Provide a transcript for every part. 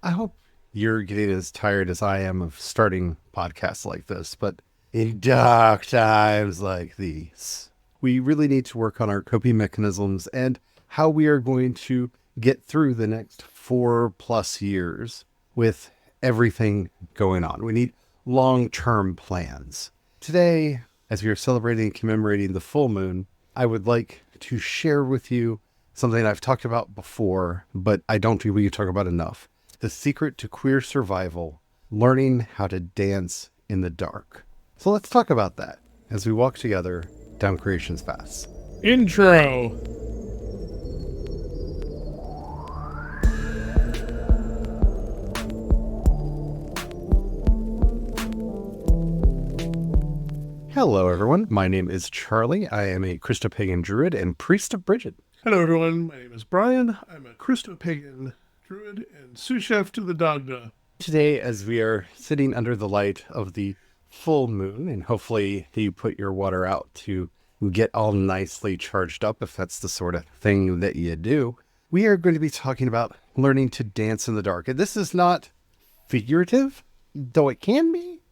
I hope you're getting as tired as I am of starting podcasts like this, but in dark times like these, we really need to work on our coping mechanisms and how we are going to get through the next 4+ years with everything going on. We need long-term plans. Today, as we are celebrating and commemorating the full moon, I would like to share with you something I've talked about before, but I don't think we talk about enough. The secret to queer survival, learning how to dance in the dark. So let's talk about that as we walk together down creation's paths. Intro. Hello, everyone. My name is Charlie. I am a Christopagan druid and priest of Bridget. Hello, everyone. My name is Brian. I'm a Christopagan druid and sous chef to the Dagda. Today, as we are sitting under the light of the full moon, and hopefully you put your water out to get all nicely charged up, if that's the sort of thing that you do, we are going to be talking about learning to dance in the dark. And this is not figurative, though it can be,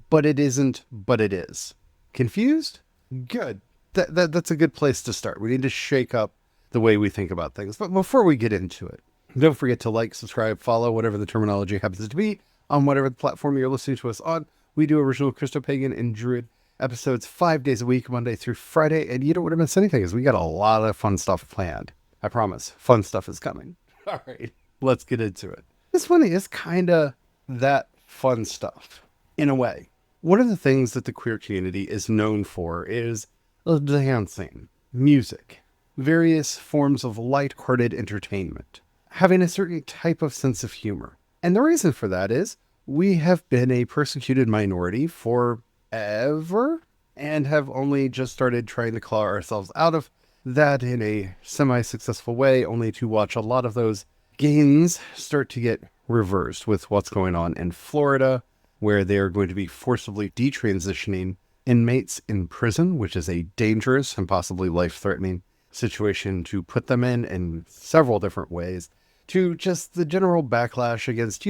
but it isn't, but it is. Confused? Good. That's a good place to start. We need to shake up the way we think about things. But before we get into it, don't forget to like, subscribe, follow, whatever the terminology happens to be, on whatever the platform you're listening to us on. We do original Christopagan and Druid episodes 5 days a week, Monday through Friday, and you don't want to miss anything because we got a lot of fun stuff planned. I promise, fun stuff is coming. All right, let's get into it. This one is kind of that fun stuff, in a way. One of the things that the queer community is known for is dancing, music, various forms of light-hearted entertainment, having a certain type of sense of humor. And the reason for that is we have been a persecuted minority forever and have only just started trying to claw ourselves out of that in a semi-successful way, only to watch a lot of those gains start to get reversed with what's going on in Florida, where they are going to be forcibly detransitioning inmates in prison, which is a dangerous and possibly life-threatening situation to put them in several different ways, to just the general backlash against,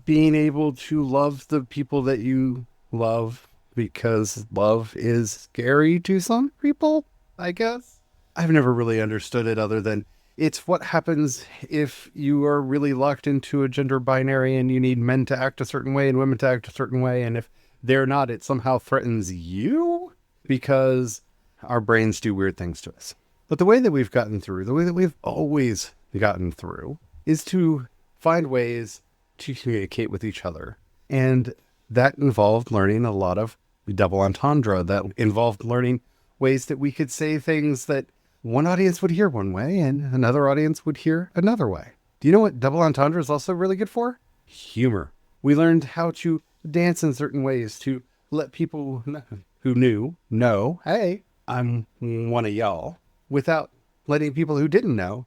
being able to love the people that you love, because love is scary to some people, I guess. I've never really understood it other than it's what happens if you are really locked into a gender binary and you need men to act a certain way and women to act a certain way, and if they're not, it somehow threatens you because our brains do weird things to us. But the way that we've gotten through, the way that we've always gotten through, is to find ways to communicate with each other. And that involved learning a lot of double entendre. That involved learning ways that we could say things that one audience would hear one way and another audience would hear another way. Do you know what double entendre is also really good for? Humor. We learned how to dance in certain ways to let people who knew know, hey, I'm one of y'all, without letting people who didn't know.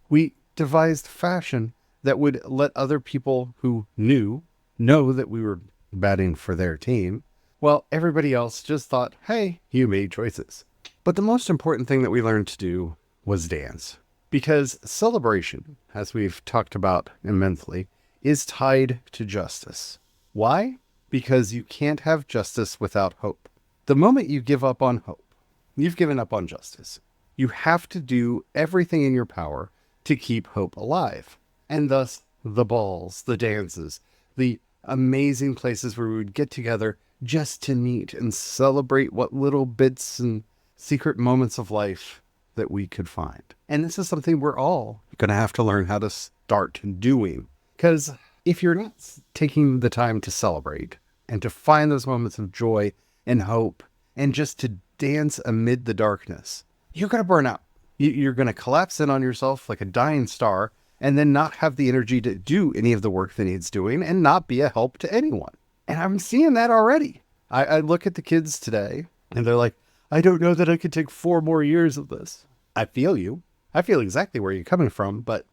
We devised fashion that would let other people who knew know that we were batting for their team, while everybody else just thought, hey, you made choices. But the most important thing that we learned to do was dance. Because celebration, as we've talked about immensely, is tied to justice. Why? Because you can't have justice without hope. The moment you give up on hope, you've given up on justice. You have to do everything in your power to keep hope alive. And thus, the balls, the dances, the amazing places where we would get together just to meet and celebrate what little bits and secret moments of life that we could find. And this is something we're all going to have to learn how to start doing. Because if you're not taking the time to celebrate and to find those moments of joy and hope and just to dance amid the darkness, you're going to burn out. You're going to collapse in on yourself like a dying star and then not have the energy to do any of the work that needs doing and not be a help to anyone. And I'm seeing that already. I look at the kids today and they're like, I don't know that I could take 4 more years of this. I feel you. I feel exactly where you're coming from, but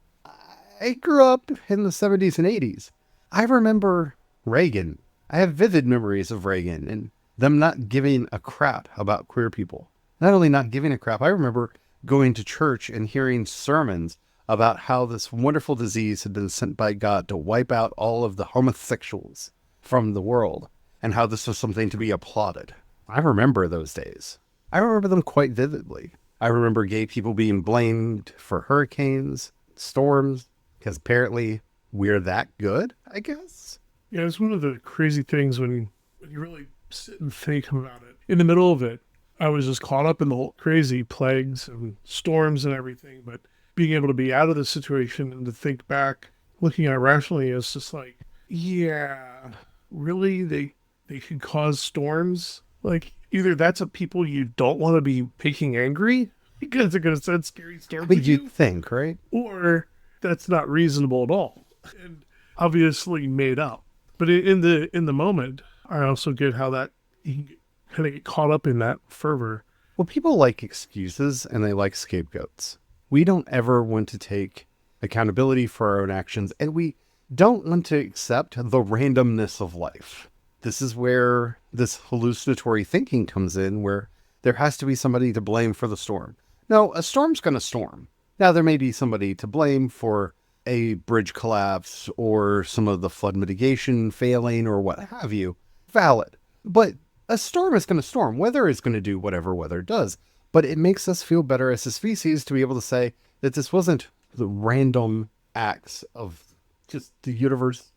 I grew up in the 70s and 80s. I remember Reagan. I have vivid memories of Reagan and them not giving a crap about queer people. Not only not giving a crap, I remember going to church and hearing sermons about how this wonderful disease had been sent by God to wipe out all of the homosexuals from the world, and how this was something to be applauded. I remember those days. I remember them quite vividly. I remember gay people being blamed for hurricanes, storms, because apparently we're that good, I guess. Yeah, it's one of the crazy things when you really sit and think about it. In the middle of it, I was just caught up in the whole crazy plagues and storms and everything, but being able to be out of the situation and to think back, looking at it rationally, it's just like, yeah, really? They could cause storms? Like, either that's a people you don't want to be making angry because they're going to send scary storms But at you'd you, think, right? or that's not reasonable at all and obviously made up. But in the moment, I also get how that you can kind of get caught up in that fervor. Well, people like excuses and they like scapegoats. We don't ever want to take accountability for our own actions, and we don't want to accept the randomness of life. This is where this hallucinatory thinking comes in, where there has to be somebody to blame for the storm. No, a storm's going to storm. Now, there may be somebody to blame for a bridge collapse or some of the flood mitigation failing or what have you. Valid. But a storm is going to storm. Weather is going to do whatever weather does. But it makes us feel better as a species to be able to say that this wasn't the random acts of just the universe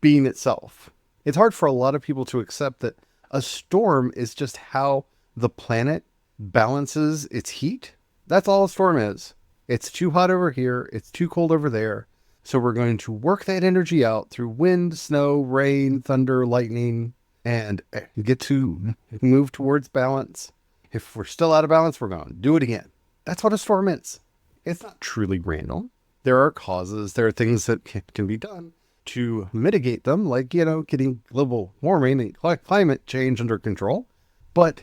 being itself. It's hard for a lot of people to accept that a storm is just how the planet balances its heat. That's all a storm is. It's too hot over here. It's too cold over there. So we're going to work that energy out through wind, snow, rain, thunder, lightning, and get to move towards balance. If we're still out of balance, we're going to do it again. That's what a storm is. It's not truly random. There are causes. There are things that can be done to mitigate them, like, getting global warming and climate change under control. But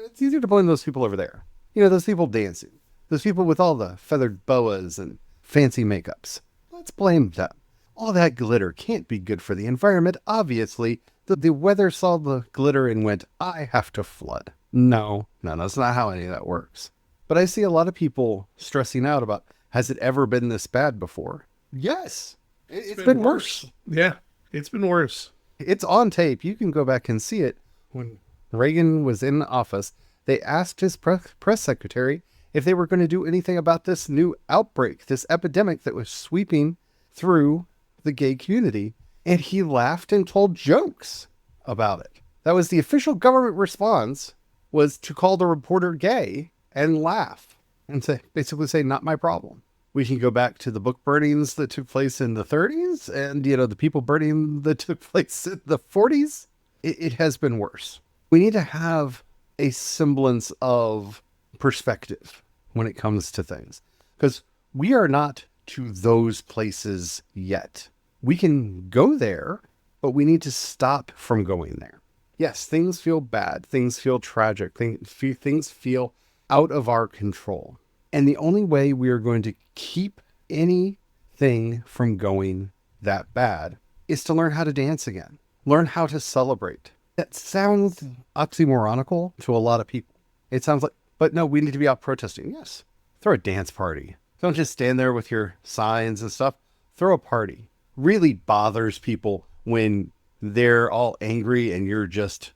it's easier to blame those people over there. Those people dancing. Those people with all the feathered boas and fancy makeups. Let's blame them. All that glitter can't be good for the environment. Obviously, the weather saw the glitter and went, I have to flood. No, that's not how any of that works. But I see a lot of people stressing out about, has it ever been this bad before? Yes. It's been worse. Yeah, it's been worse. It's on tape. You can go back and see it. When Reagan was in office, they asked his press secretary if they were going to do anything about this new outbreak, this epidemic that was sweeping through the gay community. And he laughed and told jokes about it. That was the official government response, was to call the reporter gay and laugh and basically say, not my problem. We can go back to the book burnings that took place in the 30s and, the people burning that took place in the 40s. It has been worse. We need to have a semblance of perspective when it comes to things, because we are not to those places yet. We can go there, but we need to stop from going there. Yes, things feel bad. Things feel tragic. Things feel out of our control. And the only way we are going to keep anything from going that bad is to learn how to dance again. Learn how to celebrate. That sounds oxymoronical to a lot of people. It sounds like, but no, we need to be out protesting. Yes. Throw a dance party. Don't just stand there with your signs and stuff. Throw a party. Really bothers people when they're all angry and you're just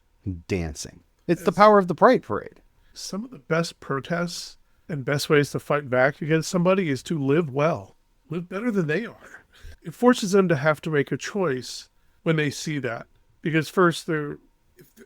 dancing. It's the power of the Pride Parade. Some of the best protests and best ways to fight back against somebody is to live well. Live better than they are. It forces them to have to make a choice when they see that. Because first,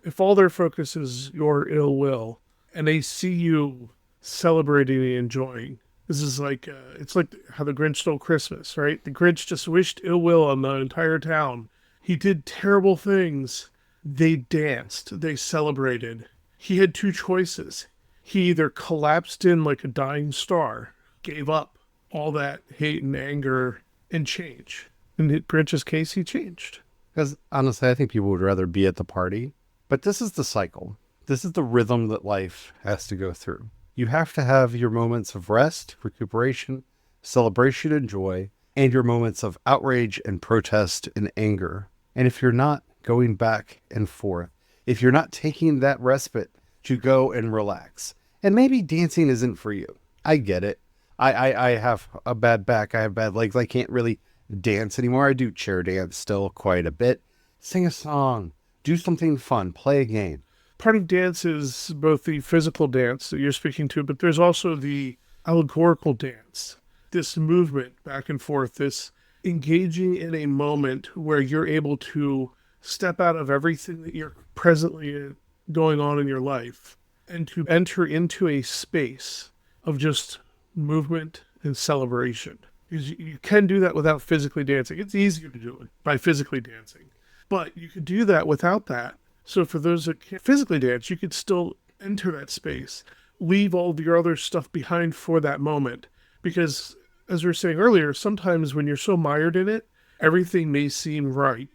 if all their focus is your ill will, and they see you celebrating and enjoying, this is like, it's like how the Grinch stole Christmas, right? The Grinch just wished ill will on the entire town. He did terrible things. They danced. They celebrated. He had two choices. He either collapsed in like a dying star, gave up all that hate and anger, and change. In Grinch's case, he changed. Because honestly, I think people would rather be at the party. But this is the cycle. This is the rhythm that life has to go through. You have to have your moments of rest, recuperation, celebration, and joy, and your moments of outrage and protest and anger. And if you're not going back and forth, if you're not taking that respite to go and relax, and maybe dancing isn't for you. I get it. I have a bad back. I have bad legs. I can't really dance anymore. I do chair dance still quite a bit. Sing a song. Do something fun. Play a game. Part of dance is both the physical dance that you're speaking to, but there's also the allegorical dance, this movement back and forth, this engaging in a moment where you're able to step out of everything that you're presently going on in your life and to enter into a space of just movement and celebration. Because you can do that without physically dancing. It's easier to do it by physically dancing, but you could do that without that. So for those that can't physically dance, you could still enter that space, leave all of your other stuff behind for that moment. Because as we were saying earlier, sometimes when you're so mired in it, everything may seem right.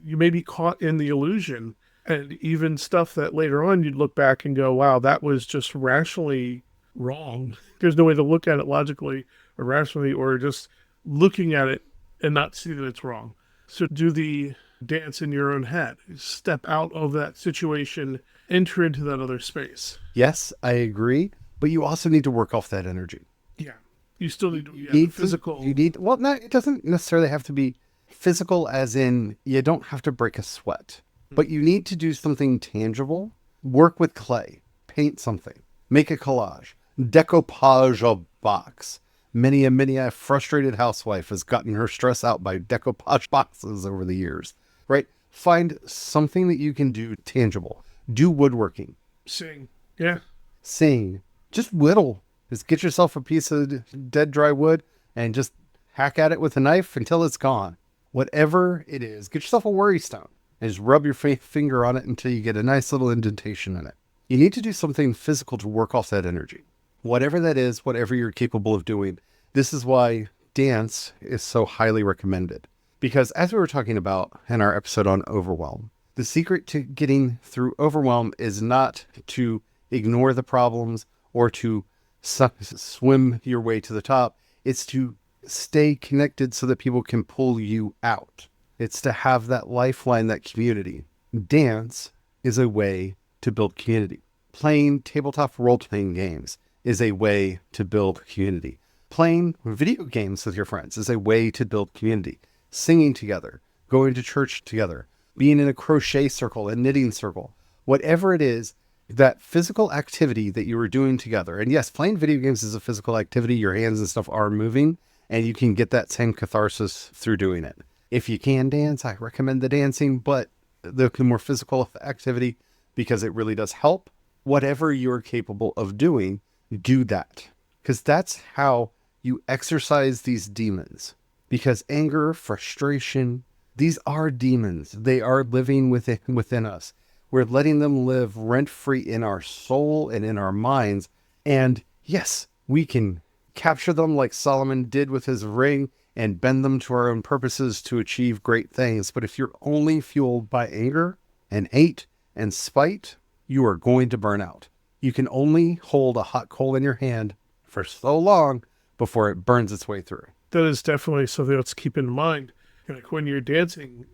You may be caught in the illusion, and even stuff that later on you'd look back and go, wow, that was just rationally wrong. There's no way to look at it logically or rationally, or just looking at it and not see that it's wrong. So do the dance in your own head. Step out of that situation, enter into that other space. Yes, I agree. But you also need to work off that energy. Yeah. You still need to, You yeah, need physical. You need, well, no, it doesn't necessarily have to be physical, as in you don't have to break a sweat, but you need to do something tangible. Work with clay, paint something, make a collage, decoupage a box. Many a frustrated housewife has gotten her stress out by decoupage boxes over the years, right? Find something that you can do tangible. Do woodworking, Sing. Yeah. sing, just whittle. Just get yourself a piece of dead dry wood and just hack at it with a knife until it's gone. Whatever it is, get yourself a worry stone and just rub your finger on it until you get a nice little indentation in it. You need to do something physical to work off that energy. Whatever that is, whatever you're capable of doing. This is why dance is so highly recommended. Because as we were talking about in our episode on overwhelm, the secret to getting through overwhelm is not to ignore the problems or to swim your way to the top. It's to stay connected so that people can pull you out. It's to have that lifeline, that community. Dance is a way to build community. Playing tabletop role-playing games is a way to build community. Playing video games with your friends is a way to build community. Singing together, going to church together, being in a crochet circle, a knitting circle, whatever it is, that physical activity that you are doing together. And yes, playing video games is a physical activity. Your hands and stuff are moving, and you can get that same catharsis through doing it. If you can dance, I recommend the dancing, but the more physical activity, because it really does help. Whatever you're capable of doing, do that. Because that's how you exercise these demons. Because anger, frustration, these are demons. They are living within us. We're letting them live rent-free in our soul and in our minds. And yes, we can capture them like Solomon did with his ring and bend them to our own purposes to achieve great things. But if you're only fueled by anger and hate and spite, you are going to burn out. You can only hold a hot coal in your hand for so long before it burns its way through. That is definitely something else to keep in mind. Like when you're dancing,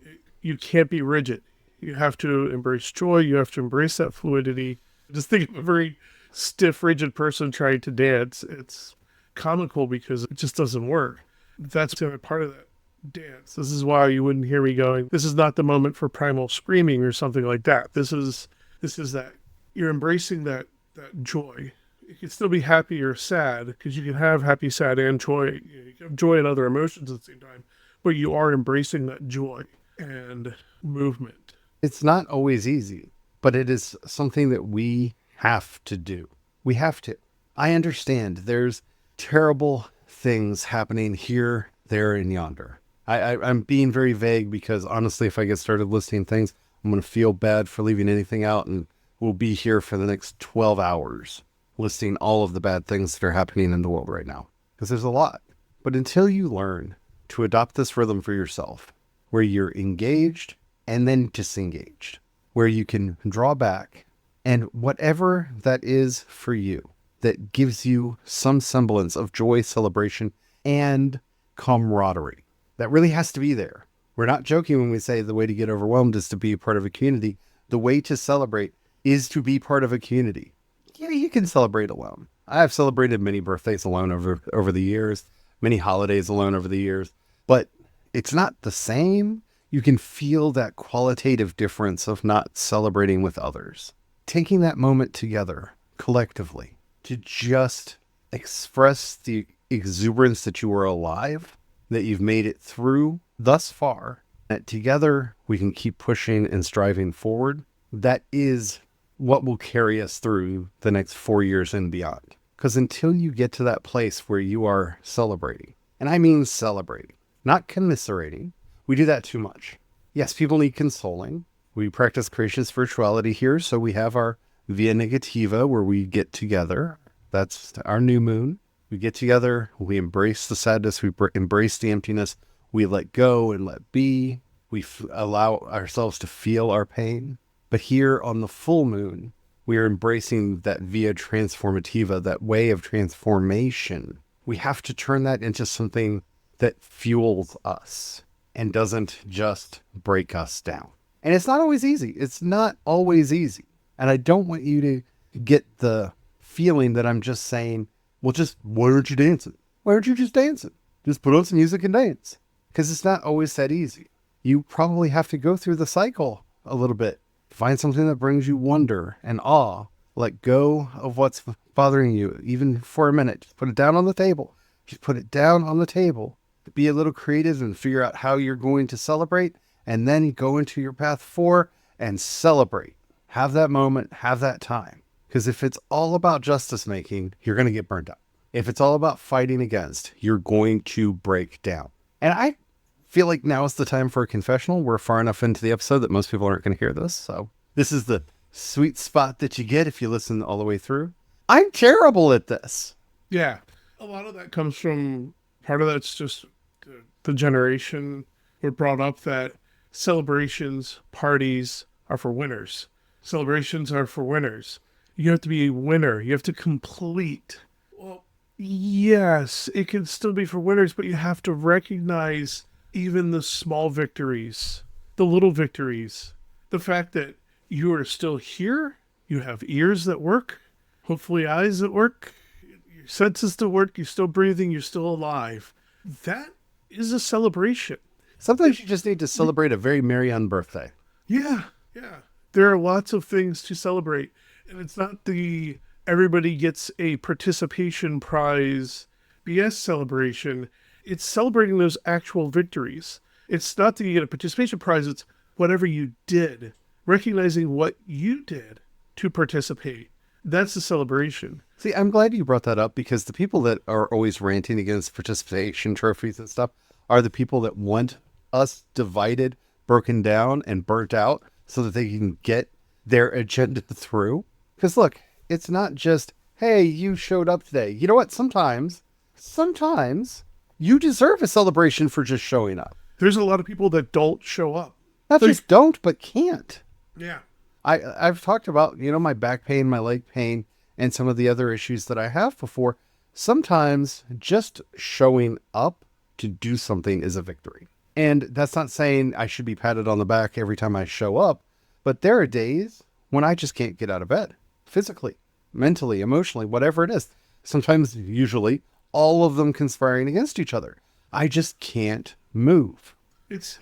you can't be rigid. You have to embrace joy. You have to embrace that fluidity. Just think of a very stiff, rigid person trying to dance. It's comical because it just doesn't work. That's the other part of that dance. This is why you wouldn't hear me going, this is not the moment for primal screaming or something like that. This is that you're embracing that joy. You can still be happy or sad because you can have happy, sad, and joy. You can have joy and other emotions at the same time, but you are embracing that joy and movement. It's not always easy, but it is something that we have to do. We have to. I understand there's terrible things happening here, there, and yonder. I'm being very vague because honestly, if I get started listing things, I'm going to feel bad for leaving anything out, and we'll be here for the next 12 hours listing all of the bad things that are happening in the world right now, because there's a lot. But until you learn to adopt this rhythm for yourself, where you're engaged and then disengaged, where you can draw back, and whatever that is for you that gives you some semblance of joy, celebration, and camaraderie, that really has to be there. We're not joking when we say the way to get overwhelmed is to be a part of a community. The way to celebrate is to be part of a community. Yeah, you can celebrate alone, I've celebrated many birthdays alone over the years, many holidays alone over the years, but it's not the same. You can feel that qualitative difference of not celebrating with others. Taking that moment together collectively to just express the exuberance that you are alive, that you've made it through thus far, that together we can keep pushing and striving forward. That is what will carry us through the next 4 years and beyond. Because until you get to that place where you are celebrating, and I mean celebrating, not commiserating, we do that too much. Yes, people need consoling. We practice creation spirituality here, so we have our via-Transformativa where we get together. That's our new moon. We get together, we embrace the sadness, we embrace the emptiness, we let go and let be. We allow ourselves to feel our pain. But here on the full moon, we are embracing that via-Transformativa, that way of transformation. We have to turn that into something that fuels us and doesn't just break us down. And it's not always easy. It's not always easy. And I don't want you to get the feeling that I'm just saying, well, just, why aren't you dancing? Why aren't you just dancing? Just put on some music and dance. Because it's not always that easy. You probably have to go through the cycle a little bit. Find something that brings you wonder and awe. Let go of what's bothering you, even for a minute. Just put it down on the table. Just put it down on the table. Be a little creative and figure out how you're going to celebrate. And then go into your path 4 and celebrate. Have that moment, have that time. Because if it's all about justice making, you're going to get burned out. If it's all about fighting against, you're going to break down. And I feel like now is the time for a confessional. We're far enough into the episode that most people aren't going to hear this. So this is the sweet spot that you get if you listen all the way through. I'm terrible at this. Yeah. A lot of that comes from, part of that's just the generation. We're brought up that celebrations, parties are for winners. Celebrations are for winners. You have to be a winner. You have to complete. Well, yes, it can still be for winners, but you have to recognize even the small victories, the little victories, the fact that you are still here, you have ears that work, hopefully eyes that work, your senses that work, you're still breathing, you're still alive. That is a celebration. Sometimes you just need to celebrate a very merry unbirthday. Yeah. There are lots of things to celebrate. And it's not everybody gets a participation prize BS celebration. It's celebrating those actual victories. It's not that you get a participation prize, it's whatever you did. Recognizing what you did to participate. That's the celebration. See, I'm glad you brought that up because the people that are always ranting against participation trophies and stuff are the people that want us divided, broken down, and burnt out so that they can get their agenda through. Because look, it's not just, hey, you showed up today. You know what? Sometimes you deserve a celebration for just showing up. There's a lot of people that don't show up. Not just don't, but can't. Yeah. I've talked about, my back pain, my leg pain, and some of the other issues that I have before. Sometimes just showing up to do something is a victory. And that's not saying I should be patted on the back every time I show up, but there are days when I just can't get out of bed. Physically, mentally, emotionally, whatever it is. Sometimes, usually, all of them conspiring against each other. I just can't move. It's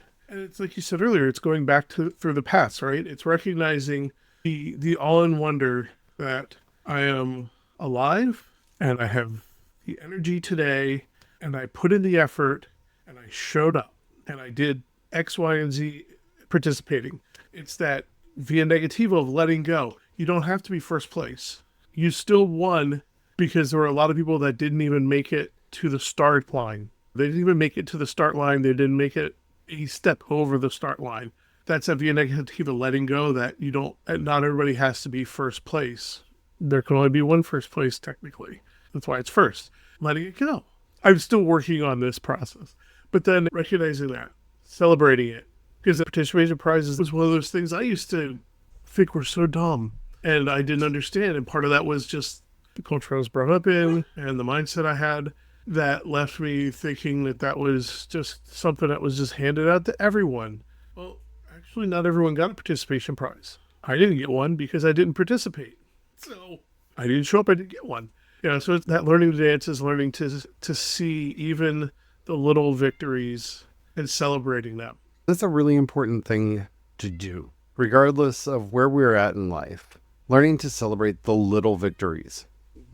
like you said earlier, it's going back through the past, right? It's recognizing the all-in wonder that I am alive and I have the energy today and I put in the effort and I showed up and I did X, Y, and Z participating. It's that via-Transformativa of letting go. You don't have to be first place. You still won because there were a lot of people that didn't even make it to the start line. They didn't even make it to the start line. They didn't make it a step over the start line. That's a via-Transformativa letting go that not everybody has to be first place. There can only be one first place technically. That's why it's first. Letting it go. I'm still working on this process. But then recognizing that, celebrating it. Because the participation prizes was one of those things I used to think were so dumb. And I didn't understand. And part of that was just the culture I was brought up in and the mindset I had that left me thinking that was just something that was just handed out to everyone. Well, actually, not everyone got a participation prize. I didn't get one because I didn't participate. So I didn't show up, I didn't get one. Yeah, so that learning to dance is learning to see even the little victories and celebrating them. That's a really important thing to do, regardless of where we're at in life. Learning to celebrate the little victories,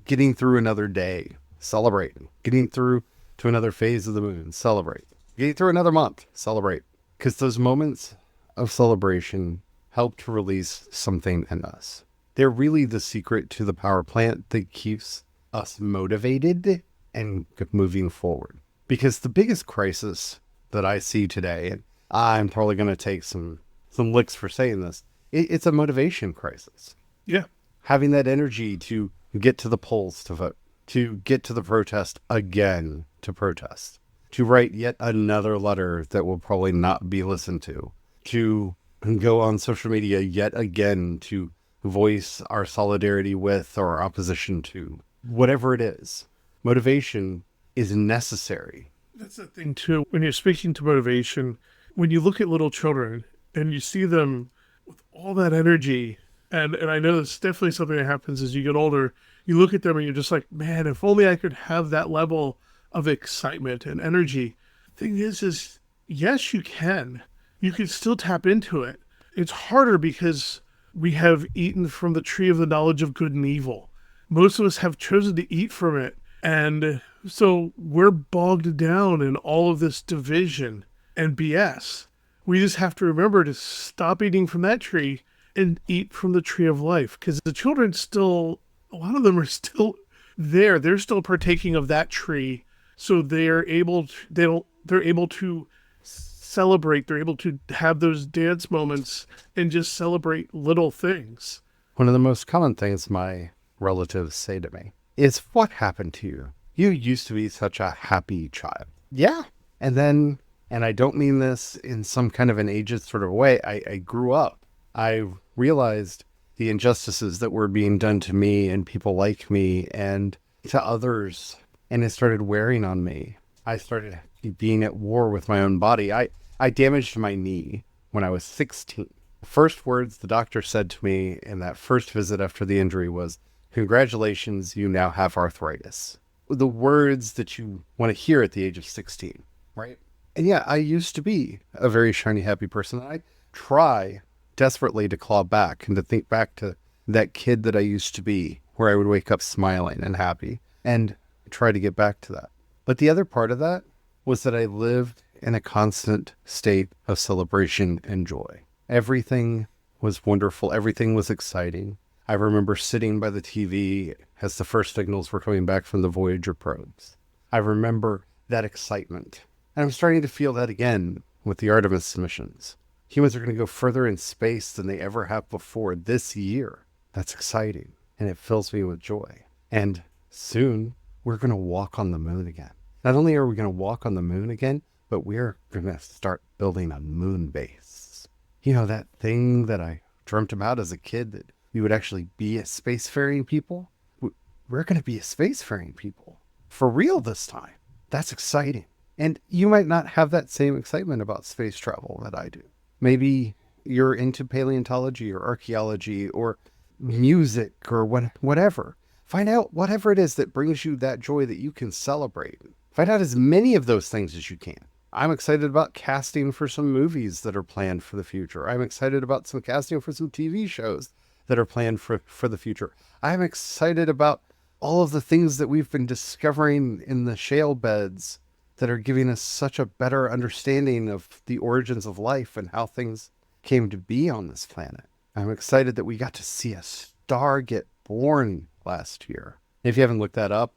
getting through another day, celebrate. Getting through to another phase of the moon, celebrate. Getting through another month, celebrate. Because those moments of celebration help to release something in us. They're really the secret to the power plant that keeps us motivated and moving forward. Because the biggest crisis that I see today, and I'm probably going to take some licks for saying this, it's a motivation crisis. Yeah. Having that energy to get to the polls to vote, to get to the protest again to protest, to write yet another letter that will probably not be listened to go on social media yet again to voice our solidarity with or our opposition to, whatever it is. Motivation is necessary. That's the thing too. When you're speaking to motivation, when you look at little children and you see them with all that energy, and I know it's definitely something that happens as you get older, you look at them and you're just like, man, if only I could have that level of excitement and energy. Thing is yes, you can. You can still tap into it. It's harder because we have eaten from the tree of the knowledge of good and evil. Most of us have chosen to eat from it. And so we're bogged down in all of this division and BS. We just have to remember to stop eating from that tree and eat from the tree of life. Because the children still, a lot of them are still there. They're still partaking of that tree. So they're able to celebrate. They're able to have those dance moments and just celebrate little things. One of the most common things my relatives say to me is, what happened to you? You used to be such a happy child. Yeah. And then, and I don't mean this in some kind of an ageist sort of way, I grew up. I realized the injustices that were being done to me and people like me and to others. And it started wearing on me. I started being at war with my own body. I damaged my knee when I was 16. The first words the doctor said to me in that first visit after the injury was, "Congratulations, you now have arthritis." The words that you want to hear at the age of 16, right? And yeah, I used to be a very shiny, happy person. I try desperately to claw back and to think back to that kid that I used to be, where I would wake up smiling and happy and try to get back to that. But the other part of that was that I lived in a constant state of celebration and joy. Everything was wonderful. Everything was exciting. I remember sitting by the TV as the first signals were coming back from the Voyager probes. I remember that excitement. And I'm starting to feel that again with the Artemis missions. Humans are going to go further in space than they ever have before this year. That's exciting. And it fills me with joy. And soon we're going to walk on the moon again. Not only are we going to walk on the moon again, but we're going to start building a moon base. You know, that thing that I dreamt about as a kid, that we would actually be a spacefaring people? We're going to be a spacefaring people. For real this time. That's exciting. And you might not have that same excitement about space travel that I do. Maybe you're into paleontology or archaeology or music or whatever. Find out whatever it is that brings you that joy that you can celebrate. Find out as many of those things as you can. I'm excited about casting for some movies that are planned for the future. I'm excited about some casting for some TV shows that are planned for the future. I'm excited about all of the things that we've been discovering in the shale beds that are giving us such a better understanding of the origins of life and how things came to be on this planet. I'm excited that we got to see a star get born last year. If you haven't looked that up,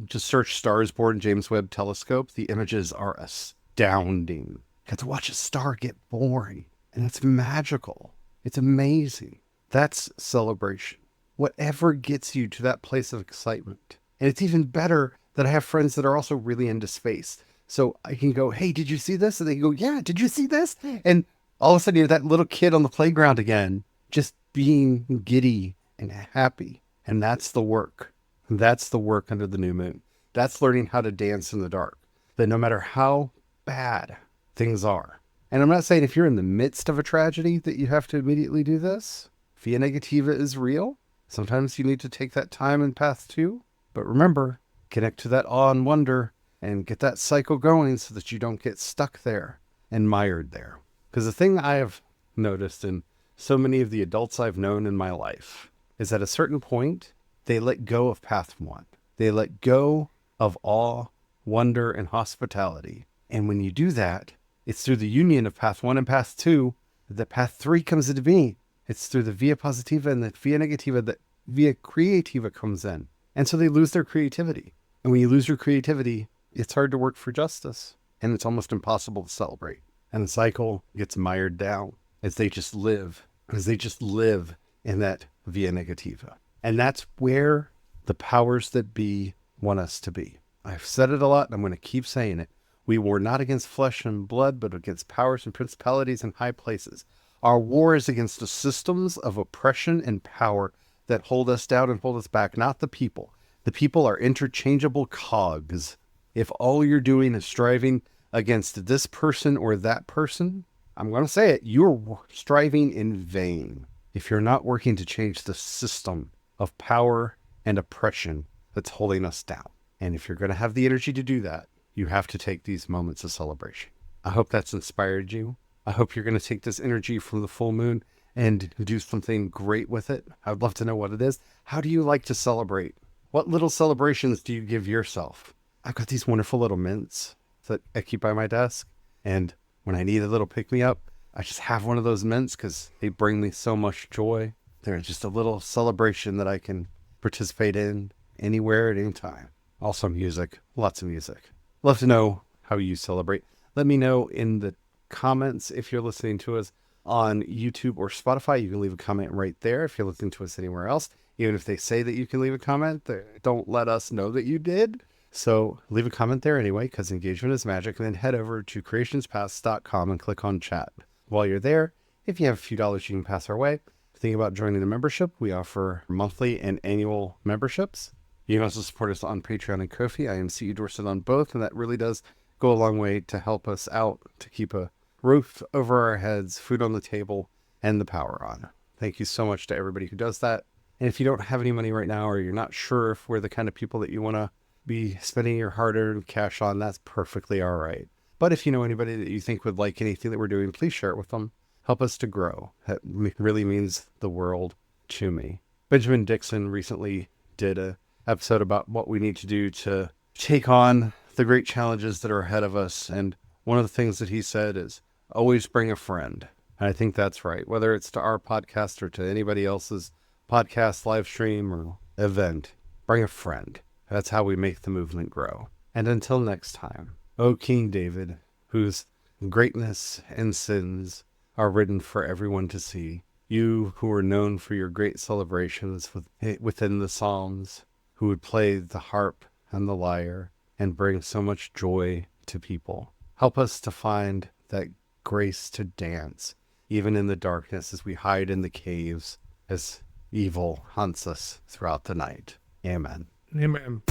just search Stars Born James Webb Telescope. The images are astounding. Got to watch a star get born, and it's magical. It's amazing. That's celebration. Whatever gets you to that place of excitement. And it's even better that I have friends that are also really into space. So I can go, hey, did you see this? And they go, yeah, did you see this? And all of a sudden you're that little kid on the playground again, just being giddy and happy. And that's the work. That's the work under the new moon. That's learning how to dance in the dark. That no matter how bad things are. And I'm not saying if you're in the midst of a tragedy that you have to immediately do this. Via-Negativa is real. Sometimes you need to take that time and path too. But remember, connect to that awe and wonder and get that cycle going so that you don't get stuck there and mired there. Because the thing I have noticed in so many of the adults I've known in my life is at a certain point, they let go of path one. They let go of awe, wonder, and hospitality. And when you do that, it's through the union of path one and path two that path three comes into being. It's through the via-Positiva and the via-Negativa that via-Creativa comes in. And so they lose their creativity. And when you lose your creativity, it's hard to work for justice. And it's almost impossible to celebrate. And the cycle gets mired down as they just live in that via-Negativa. And that's where the powers that be want us to be. I've said it a lot, and I'm going to keep saying it. We war not against flesh and blood, but against powers and principalities in high places. Our war is against the systems of oppression and power that hold us down and hold us back, not the people. The people are interchangeable cogs. If all you're doing is striving against this person or that person, I'm going to say it, you're striving in vain if you're not working to change the system of power and oppression that's holding us down. And if you're going to have the energy to do that, you have to take these moments of celebration. I hope that's inspired you. I hope you're going to take this energy from the full moon and do something great with it. I would love to know what it is. How do you like to celebrate? What little celebrations do you give yourself? I've got these wonderful little mints that I keep by my desk. And when I need a little pick-me-up, I just have one of those mints because they bring me so much joy. They're just a little celebration that I can participate in anywhere at any time. Also music, lots of music. Love to know how you celebrate. Let me know in the comments if you're listening to us on YouTube or Spotify. You can leave a comment right there. If you're listening to us anywhere else, even if they say that you can leave a comment, they don't let us know that you did. So leave a comment there anyway, because engagement is magic. And then head over to creationspass.com and click on chat. While you're there, if you have a few dollars you can pass our way, think about joining the membership. We offer monthly and annual memberships. You can also support us on Patreon and Ko-fi. I am CE Dorset on both, and that really does go a long way to help us out, to keep a roof over our heads, food on the table, and the power on. Thank you so much to everybody who does that. And if you don't have any money right now, or you're not sure if we're the kind of people that you want to be spending your hard-earned cash on, that's perfectly all right. But if you know anybody that you think would like anything that we're doing, please share it with them. Help us to grow. That really means the world to me. Benjamin Dixon recently did a episode about what we need to do to take on the great challenges that are ahead of us. And one of the things that he said is always bring a friend. And I think that's right. Whether it's to our podcast or to anybody else's podcast, live stream, or event, bring a friend. That's how we make the movement grow. And until next time, O King David, whose greatness and sins are written for everyone to see, you who are known for your great celebrations within the Psalms, who would play the harp and the lyre and bring so much joy to people. Help us to find that grace to dance, even in the darkness as we hide in the caves, as evil hunts us throughout the night. Amen. Amen.